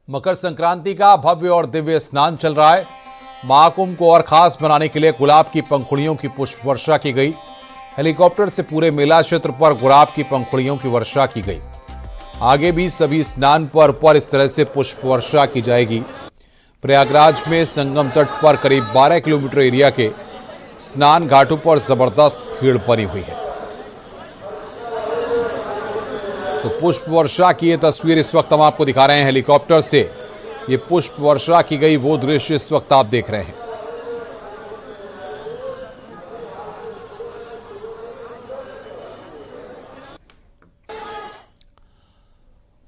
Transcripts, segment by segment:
मकर संक्रांति का भव्य और दिव्य स्नान चल रहा है। महाकुंभ को और खास बनाने के लिए गुलाब की पंखुड़ियों की पुष्प वर्षा की गई। हेलीकॉप्टर से पूरे मेला क्षेत्र पर गुलाब की पंखुड़ियों की वर्षा की गई। आगे भी सभी स्नान पर इस तरह से पुष्प वर्षा की जाएगी। प्रयागराज में संगम तट पर करीब 12 किलोमीटर एरिया के स्नान घाटों पर जबरदस्त भीड़ बनी हुई है। तो पुष्प वर्षा की ये तस्वीर इस वक्त हम आपको दिखा रहे हैं हेलीकॉप्टर से। ये पुष्प वर्षा की गई वो दृश्य इस वक्त आप देख रहे हैं।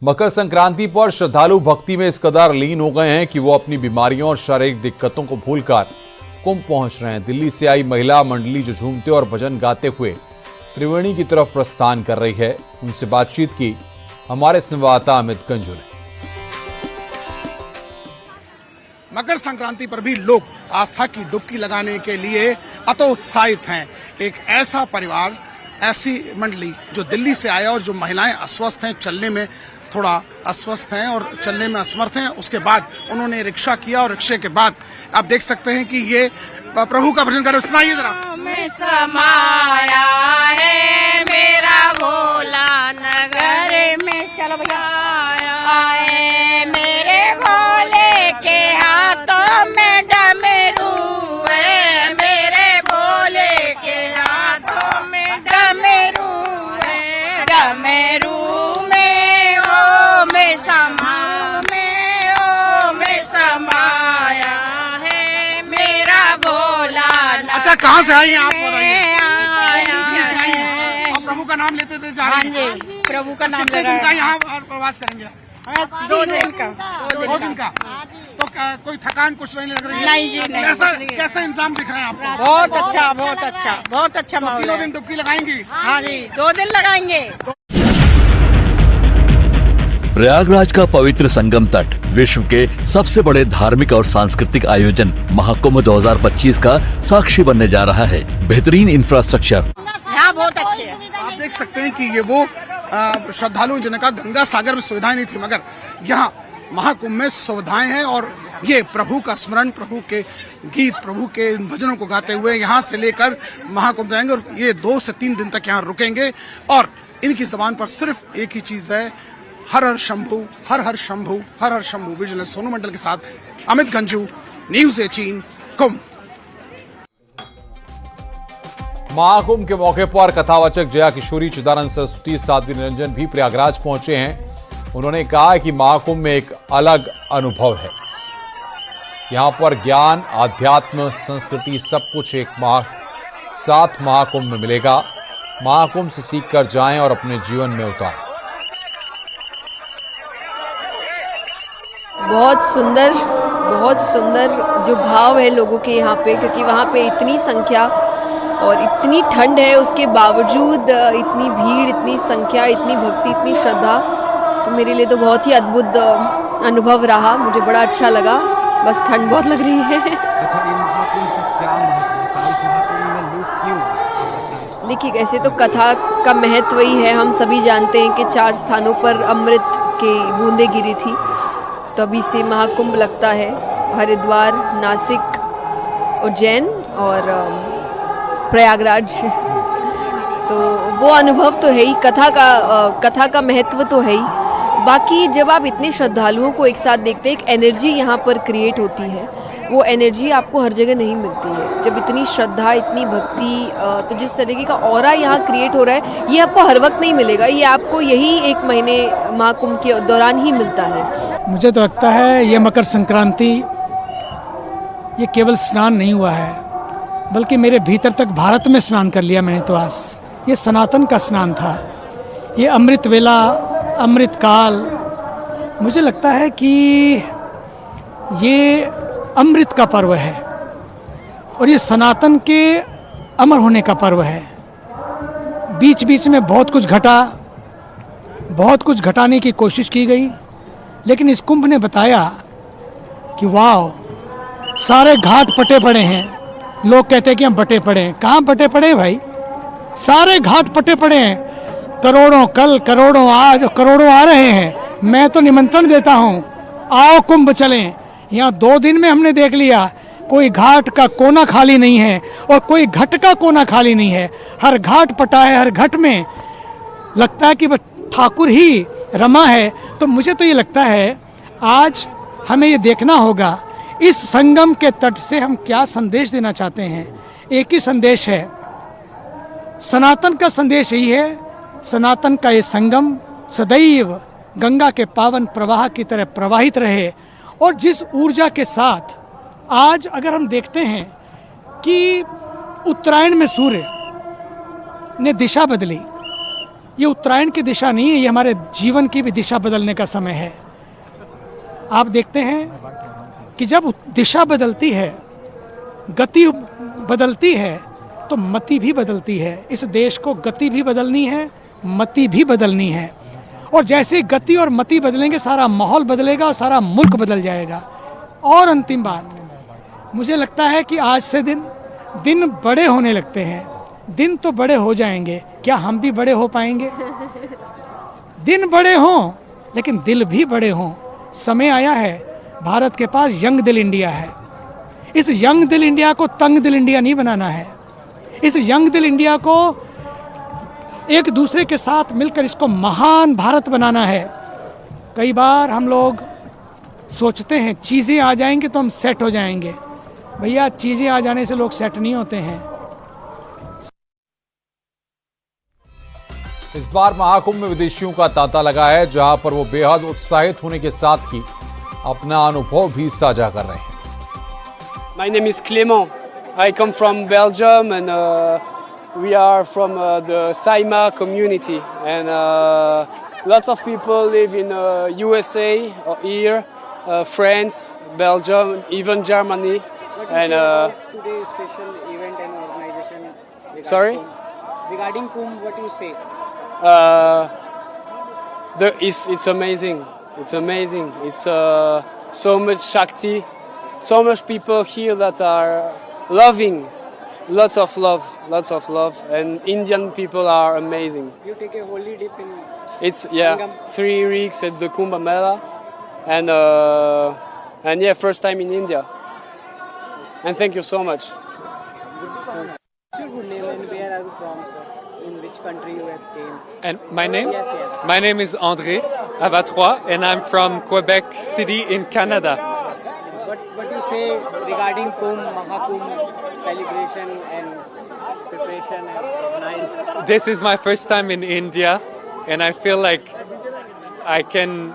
मकर संक्रांति पर श्रद्धालु भक्ति में इस कदर लीन हो गए हैं कि वो अपनी बीमारियों और शारीरिक दिक्कतों को भूलकर कुंभ पहुंच रहे हैं। दिल्ली से आई महिला मंडली जो झूमते और भजन गाते हुए त्रिवेणी की तरफ प्रस्थान कर रही है, उनसे बातचीत की हमारे संवाददाता अमित गंजू ने। मकर संक्रांति पर भी लोग आस्था की डुबकी लगाने के लिए अतोत्साहित हैं। एक ऐसा परिवार, ऐसी मंडली जो दिल्ली से आया और जो महिलाएं अस्वस्थ हैं, चलने में थोड़ा अस्वस्थ हैं और चलने में असमर्थ हैं, उसके बाद उन्होंने रिक्शा किया और रिक्शे के बाद आप देख सकते हैं कि ये प्रभु का भजन कर रहे। सुनाइए जरा। में समाया है मेरा भोला नगर में, चलो भैया आए मेरे भोले के हाथों में डमरू है, मेरे भोले के हाथों में डमरू है, डमरू में ओ में समाया है मेरा भोला। अच्छा, कहाँ से आई हैं आप? आया आप प्रभु का नाम लेते थे? हाँ जी, प्रभु का नाम ले कितने दिन का रहा है। यहाँ प्रवास करेंगे? 2 दिन का। 2 दिन का। तो कोई थकान कुछ नहीं लग रही है? नहीं जी, नहीं। कैसा इंतजाम दिख रहा है आपको? बहुत अच्छा, बहुत अच्छा, बहुत अच्छा माहौल 3 है। दिन डुबकी लगाएंगी? हाँ जी, 2 दिन लगाएंगे। प्रयागराज का पवित्र संगम तट विश्व के सबसे बड़े धार्मिक और सांस्कृतिक आयोजन महाकुंभ 2025 का साक्षी बनने जा रहा है। बेहतरीन इंफ्रास्ट्रक्चर, यहाँ बहुत अच्छे है। आप देख सकते हैं कि ये वो श्रद्धालु जिन्हें कहा गंगा सागर में सुविधाएं नहीं थी, मगर यहाँ महाकुंभ में सुविधाएं हैं और ये प्रभु का स्मरण, प्रभु के गीत, प्रभु के भजनों को गाते हुए यहाँ से लेकर महाकुंभ जाएंगे और ये 2 से 3 दिन तक यहाँ रुकेंगे। और इनकी जबान पर सिर्फ एक ही चीज है, हर हर शंभू, हर हर शंभू, हर हर शंभू। विजिलेंस सोनू मंडल के साथ अमित गंजू, न्यूज़ 18 कुंभ। महाकुंभ के मौके पर कथावाचक जया किशोरी, चिदानंद सरस्वती, साध्वी निरंजन भी प्रयागराज पहुंचे हैं। उन्होंने कहा कि महाकुंभ में एक अलग अनुभव है। यहां पर ज्ञान, आध्यात्म, संस्कृति सब कुछ एक साथ महाकुंभ में मिलेगा। महाकुंभ से सीख कर जाएं और अपने जीवन में उतारें। बहुत सुंदर जो भाव है लोगों के यहाँ पे, क्योंकि वहाँ पे इतनी संख्या और इतनी ठंड है, उसके बावजूद इतनी भीड़, इतनी संख्या, इतनी भक्ति, इतनी श्रद्धा। तो मेरे लिए तो बहुत ही अद्भुत अनुभव रहा। मुझे बड़ा अच्छा लगा, बस ठंड बहुत लग रही है। देखिए, ऐसे तो कथा का महत्व ही है। हम सभी जानते हैं कि 4 स्थानों पर अमृत की बूंदें गिरी थी, तभी से महाकुंभ लगता है। हरिद्वार, नासिक, उज्जैन और प्रयागराज। तो वो अनुभव तो है ही, कथा का महत्व तो है ही। बाकी जब आप इतने श्रद्धालुओं को एक साथ देखते हैं, एक एनर्जी यहाँ पर क्रिएट होती है। वो एनर्जी आपको हर जगह नहीं मिलती है। जब इतनी श्रद्धा, इतनी भक्ति, तो जिस तरीके का ऑरा यहाँ क्रिएट हो रहा है, ये आपको हर वक्त नहीं मिलेगा। ये आपको यही 1 महीने महाकुंभ के दौरान ही मिलता है। मुझे तो लगता है ये मकर संक्रांति ये केवल स्नान नहीं हुआ है, बल्कि मेरे भीतर तक भारत में स्नान कर लिया मैंने तो आज। ये सनातन का स्नान था, ये अमृत वेला, अमृत काल। मुझे लगता है कि ये अमृत का पर्व है और ये सनातन के अमर होने का पर्व है। बीच बीच में बहुत कुछ घटा, बहुत कुछ घटाने की कोशिश की गई, लेकिन इस कुंभ ने बताया कि वाह, सारे घाट पटे पड़े हैं। लोग कहते हैं कि हम बटे पड़े हैं। कहाँ बटे पड़े हैं भाई? सारे घाट पटे पड़े हैं। करोड़ों कल, करोड़ों आज, करोड़ों आ रहे हैं। मैं तो निमंत्रण देता हूं आओ कुंभ चलें। यहाँ 2 दिन में हमने देख लिया, कोई घाट का कोना खाली नहीं है और कोई घट का कोना खाली नहीं है। हर घाट पटा है, हर घट में लगता है कि बस ठाकुर ही रमा है। तो मुझे तो ये लगता है आज हमें ये देखना होगा इस संगम के तट से हम क्या संदेश देना चाहते हैं। एक ही संदेश है, सनातन का संदेश यही है, सनातन का ये संगम सदैव गंगा के पावन प्रवाह की तरह प्रवाहित रहे। और जिस ऊर्जा के साथ आज अगर हम देखते हैं कि उत्तरायण में सूर्य ने दिशा बदली, ये उत्तरायण की दिशा नहीं है, ये हमारे जीवन की भी दिशा बदलने का समय है। आप देखते हैं कि जब दिशा बदलती है, गति बदलती है, तो मति भी बदलती है। इस देश को गति भी बदलनी है, मति भी बदलनी है। और जैसे गति और मति बदलेंगे, सारा माहौल बदलेगा और सारा मुल्क बदल जाएगा। और अंतिम बात, मुझे लगता है कि आज से दिन बड़े होने लगते हैं। दिन तो बड़े हो जाएंगे, क्या हम भी बड़े हो पाएंगे? दिन बड़े हों लेकिन दिल भी बड़े हों। समय आया है, भारत के पास यंग दिल इंडिया है। इस यंग दिल इंडिया को तंग दिल इंडिया नहीं बनाना है। इस यंग दिल इंडिया को एक दूसरे के साथ मिलकर इसको महान भारत बनाना है। कई बार हम लोग सोचते हैं चीज़ें आ जाएंगी तो हम सेट हो जाएंगे। भैया, चीज़ें आ जाने से लोग सेट नहीं होते हैं। इस बार महाकुंभ में विदेशियों का तांता लगा है, जहां पर वो बेहद उत्साहित होने के साथ ही अपना अनुभव भी साझा कर रहे हैं। My name is Clément. I come from Belgium and we are from the Saima community. And lots of people live in USA or here, France, Belgium, even Germany. And today's special event and organization. Sorry? Regarding Kumbh, what do you say? It's amazing. It's amazing. It's so much Shakti, so much people here that are loving, lots of love, and Indian people are amazing. You take a holy dip in. It's 3 weeks at the Kumbh Mela, and yeah, first time in India. And thank you so much. What's your good name and where are you from, sir? In which country you have came? And my name? Yes. My name is André Avatroy, and I'm from Quebec City in Canada. What do you say regarding Kumbh, Mahakumbh celebration and preparation and nice? This is my first time in India, and I feel like I can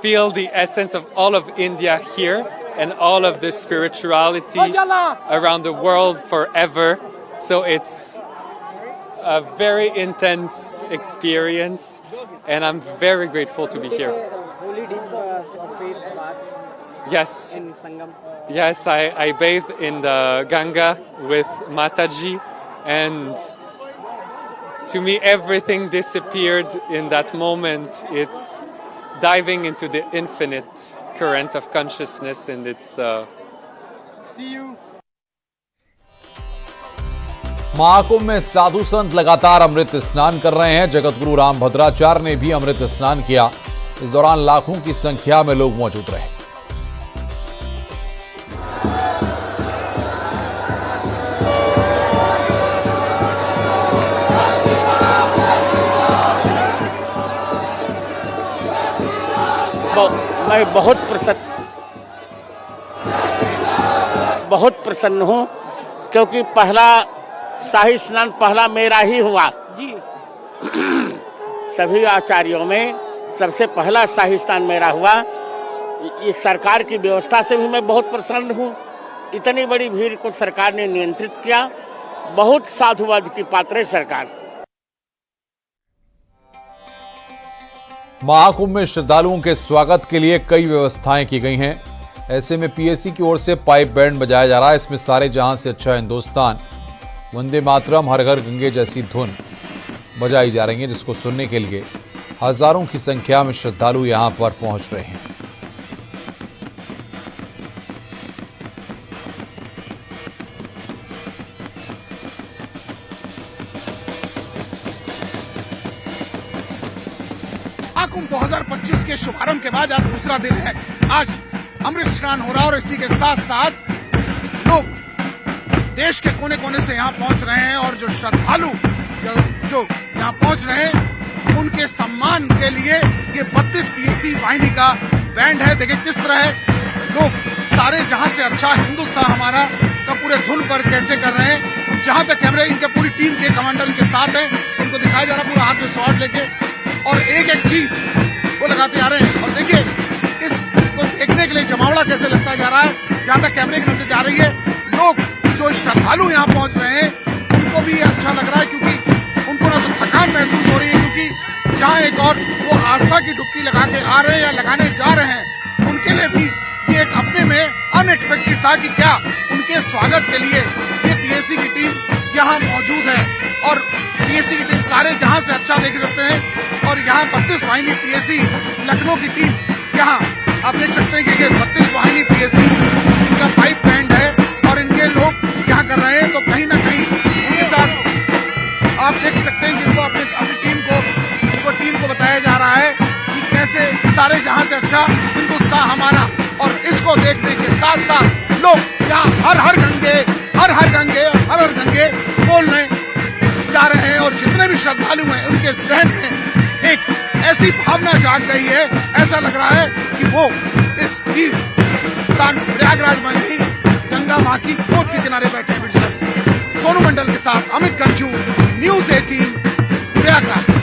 feel the essence of all of India here and all of the spirituality around the world forever. So it's a very intense experience, and I'm very grateful to be here. Holy dip faith bath Yes, in Sangam. yes, I bathe in the Ganga with Mataji, and to me everything disappeared in that moment. It's diving into the infinite current of consciousness, and it's See you. Mahakumbh में साधु संत लगातार अमृत स्नान कर रहे हैं। जगत गुरु राम भद्राचार्य ने भी अमृत स्नान किया। इस दौरान लाखों की संख्या में लोग मौजूद रहे। मैं बहुत प्रसन्न हूँ, क्योंकि पहला शाही स्नान पहला मेरा ही हुआ। जी। सभी आचार्यों में सबसे पहला शाही स्नान मेरा हुआ। इस सरकार की व्यवस्था से भी मैं बहुत प्रसन्न हूँ। इतनी बड़ी भीड़ को सरकार ने नियंत्रित किया। बहुत साधुवाद की पात्र है सरकार। महाकुंभ में श्रद्धालुओं के स्वागत के लिए कई व्यवस्थाएं की गई हैं। ऐसे में पीएससी की ओर से पाइप बैंड बजाया जा रहा है। इसमें सारे जहां से अच्छा हिंदुस्तान, वंदे मातरम, हर घर गंगे जैसी धुन बजाई जा रही है, जिसको सुनने के लिए हजारों की संख्या में श्रद्धालु यहां पर पहुंच रहे हैं। महाकुंभ 2025 के शुभारंभ के बाद आज दूसरा दिन है। आज अमृत स्नान हो रहा और इसी के साथ साथ लोग देश के कोने कोने से यहाँ पहुंच रहे हैं और जो श्रद्धालु जो यहाँ पहुंच रहे हैं उनके सम्मान के लिए ये 32 पीएसी वाहिनी का बैंड है। देखिए किस तरह लोग सारे जहां से अच्छा हिंदुस्तान हमारा का पूरे धुन पर कैसे कर रहे हैं। जहां तक कैमरे इनके पूरी टीम के कमांडर इनके साथ है, उनको दिखाया जा रहा है पूरा हाथ में स्वॉर्ड लेके और एक एक चीज वो लगाते आ रहे हैं। और देखिए इसको देखने के लिए जमावड़ा कैसे लगता जा रहा है। जहां तक कैमरे की नजर जा रही है, लोग जो श्रद्धालु यहाँ पहुंच रहे हैं उनको भी अच्छा लग रहा है क्योंकि उनको ना तो थकान महसूस हो रही है, क्योंकि जहां एक और वो आस्था की डुबकी लगा के आ रहे हैं या लगाने जा रहे हैं, उनके लिए भी ये एक अपने में अनएक्सपेक्टेड था कि क्या उनके स्वागत के लिए ये पीएसी की टीम यहाँ मौजूद है। और पीएसी की टीम सारे जहां से अच्छा देख सकते हैं और यहाँ 32 वाहिनी पीएसी लखनऊ की टीम यहाँ आप देख सकते हैं कि ये 32 वाहिनी पीएसी इनका पाइप बैंड है और इनके लोग यहाँ कर रहे हैं। तो कहीं ना कहीं उनके साथ आप देख सकते हैं कि इनको अपनी टीम को बताया जा रहा है कि कैसे सारे जहां से अच्छा हिंदुस्तान हमारा। और इसको देखने के साथ साथ लोग यहाँ हर हर गंगे और हर हर गंगे बोलने जा रहे हैं। और जितने भी श्रद्धालु हैं उनके जहन में एक ऐसी भावना जाग गई है, ऐसा लग रहा है कि वो इस तीर्थ स्थान प्रयागराज में ही गंगा माँ की गोद के किनारे बैठे हैं। सोनू मंडल के साथ अमित गंजू, न्यूज़ 18 प्रयागराज।